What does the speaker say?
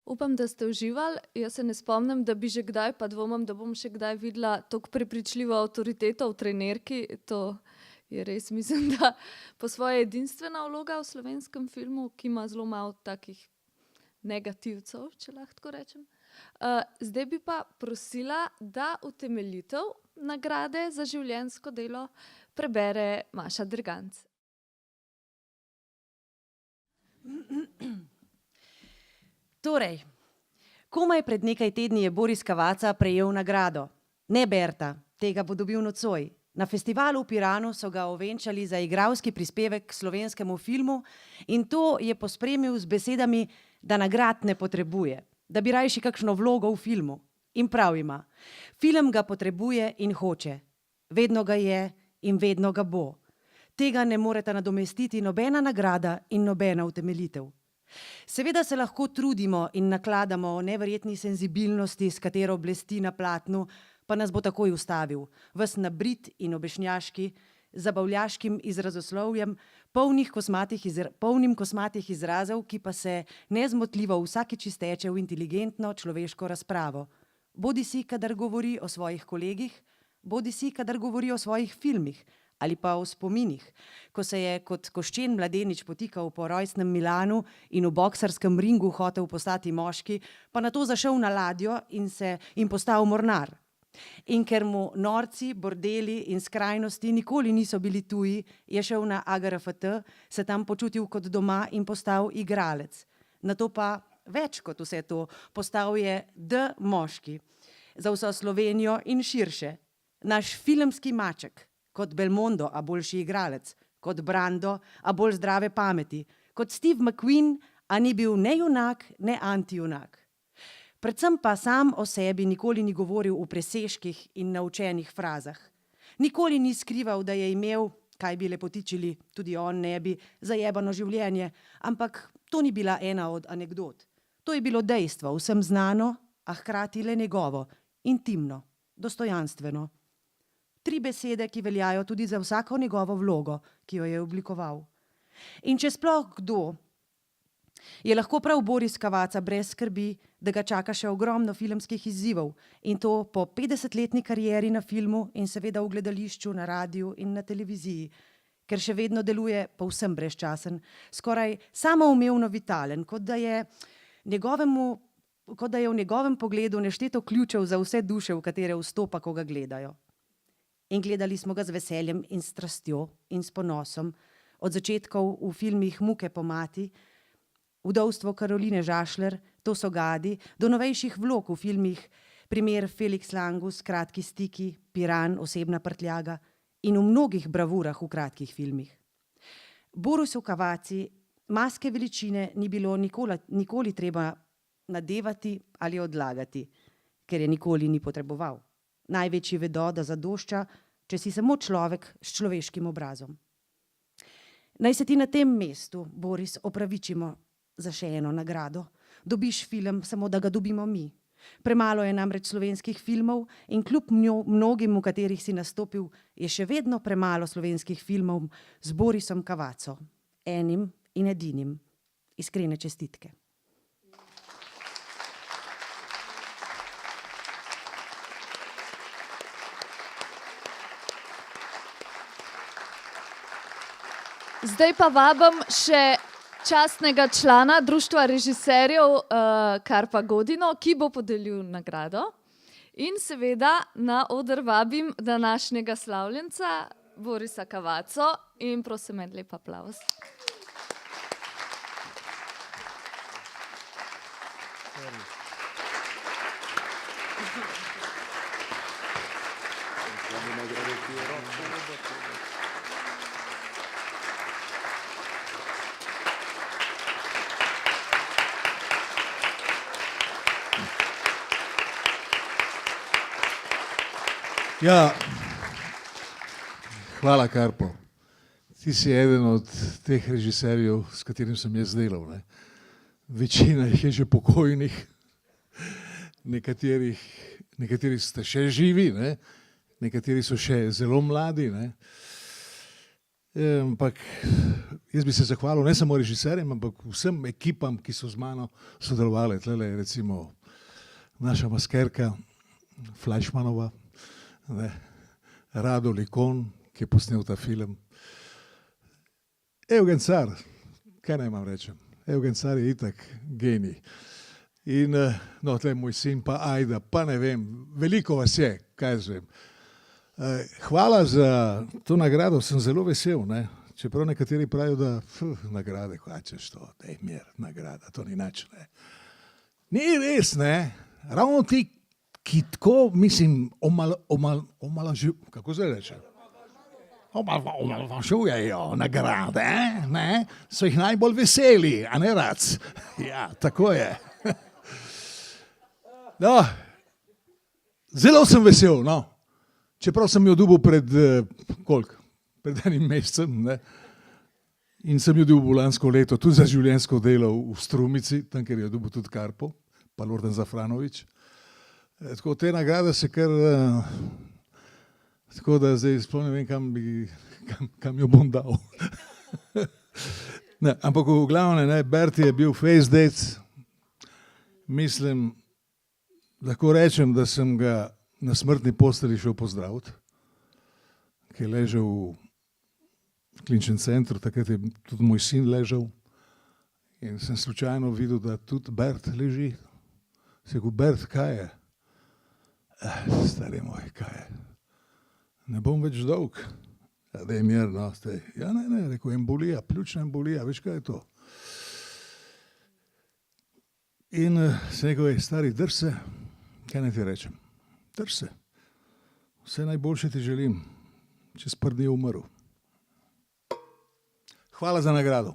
Upam, da ste uživali. Jaz se ne spomnim, da bi že kdaj, pa dvomim, da bom še kdaj videla tako prepričljivo avtoriteto v trenerki. To je res, mislim, da po svoje edinstvena vloga v slovenskem filmu, ki ima zelo malo takih negativcev, če lahko tako rečem. Zdaj bi pa prosila, da utemeljitev nagrade za življenjsko delo prebere Maša Derganc. Torej, komaj pred nekaj tedni je Boris Cavazza prejel nagrado. Ne Berta, tega bo dobil nocoj. Na festivalu v Piranu so ga ovenčali za igralski prispevek k slovenskemu filmu in to je pospremil z besedami, da nagrad ne potrebuje, da bi rajši kakšno vlogo v filmu. In prav ima. Film ga potrebuje in hoče. Vedno ga je in vedno ga bo. Tega ne moreta nadomestiti nobena nagrada in nobena utemeljitev. Seveda se lahko trudimo in nakladamo o neverjetni senzibilnosti, s katero blesti na platnu, pa nas bo takoj ustavil, ves nabrit in obešnjaški, zabavljaškim izrazoslovjem, polnim kosmatih izrazov, ki pa se nezmotljivo vsakič izteče v inteligentno človeško razpravo. Bodisi kadar govori o svojih kolegih, bodisi kadar govori o svojih filmih, ali pa o spominih, ko se je kot koščen mladenič potikal po rojstnem Milanu in v boksarskem ringu hotel postati moški, pa nato zašel na ladjo in postal mornar. In ker mu norci, bordeli in skrajnosti nikoli niso bili tuji, je šel na AGRFT, se tam počutil kot doma in postal igralec. Nato pa več kot vse to, postal je moški za vso Slovenijo in širše. Naš filmski maček, kot Belmondo, a boljši igralec, kot Brando, a bolj zdrave pameti, kot Steve McQueen, a ni bil ne junak, ne antijunak. Predvsem pa sam o sebi nikoli ni govoril v presežkih in naučenih frazah. Nikoli ni skrival, da je imel, kaj bi lepotičili, tudi on ne bi, zajebano življenje, ampak to ni bila ena od anekdot. To je bilo dejstvo, vsem znano, a hkrati le njegovo, intimno, dostojanstveno. 3 besede, ki veljajo tudi za vsako njegovo vlogo, ki jo je oblikoval. In če sploh kdo, je lahko prav Boris Cavazza brez skrbi, da ga čaka še ogromno filmskih izzivov in to po 50-letni karieri na filmu in seveda v gledališču, na radiju in na televiziji, ker še vedno deluje povsem brezčasen, skoraj samoumevno vitalen, kot da je v njegovem pogledu nešteto ključev za vse duše, v katere vstopa, ko ga gledajo. In gledali smo ga z veseljem in strastjo in s ponosom, od začetkov v filmih Muke po mati, Vdovstvo Karoline Žašler, To so gadi, do novejših vlog v filmih Primer Felix Langus, Kratki stiki, Piran, Osebna prtljaga in v mnogih bravurah v kratkih filmih. Borisu Cavazzi maske veličine ni bilo nikoli treba nadevati ali odlagati, ker je nikoli ni potreboval. Največji vedo, da zadošča, če si samo človek s človeškim obrazom. Naj se ti na tem mestu, Boris, opravičimo za še eno nagrado. Dobiš film, samo da ga dobimo mi. Premalo je namreč slovenskih filmov in kljub mnogim, v katerih si nastopil, je še vedno premalo slovenskih filmov z Borisom Cavazzo, enim in edinim. Iskrene čestitke. Zdaj pa vabim še častnega člana Društva režiserjev Karpa Godino, ki bo podelil nagrado. In seveda na oder vabim današnjega slavljenca Borisa Cavazzo in prosim en lep aplavz. Ja, hvala, Karpo. Ti si eden od teh režiserjev, s katerim sem jaz delal. Ne. Večina jih je že pokojnih, nekateri ste še živi, ne. Nekateri so še zelo mladi. Ne. Ampak jaz bi se zahvalil ne samo režiserjem, ampak vsem ekipam, ki so z mano sodelovali. Tlele je recimo naša maskerka Fleischmannova, ne, Rado Likon, ki je posnel ta film. Evgen Car, kaj naj vam rečem, Evgen Car je itak genij. In no, tle moj sin, pa Ajda, pa ne vem, veliko vas je, kaj jaz vem. Hvala za to nagrado, sem zelo vesel, ne? Čeprav nekateri pravijo, da nagrade, kaj češ to, daj mir, nagrada, to ni nič, ne. Ni res, ne, ravno ti, ki tako, mislim, kako se reče? Omalovažujejo nagrade, ne, so jih najbolj veseli, a ne Rac? Ja, tako je. No, zelo sem vesel, no. Čeprav sem jo dobil pred enim mesecem, ne? In sem jo dobil lansko leto tudi za življenjsko delo v Strumici, tam, kjer je dobil tudi Karpo, pa Lordan Zafranović. Tako te nagrade se kar, tako da zdaj sploh ne vem, kam jo bom dal. Ne, ampak v glavne, ne, Berti je bil face date, mislim, lahko rečem, da sem ga na smrtni postelji šel pozdraviti, ki je ležal v kliničnem centru, takrat je tudi moj sin ležal in sem slučajno videl, da tudi Bert leži. Se je rekel, Bert, kaj je? Stari moj, kaj je? Ne bom več dolg. Ja, daj mir, no, stej. Ja, ne, rekel, embolija, pljučna embolija, veš, kaj je to? In sem rekel, stari, drž se, kaj naj ti rečem? Drž se. Vse najboljše ti želim. Čez par dni je umrl. Hvala za nagrado.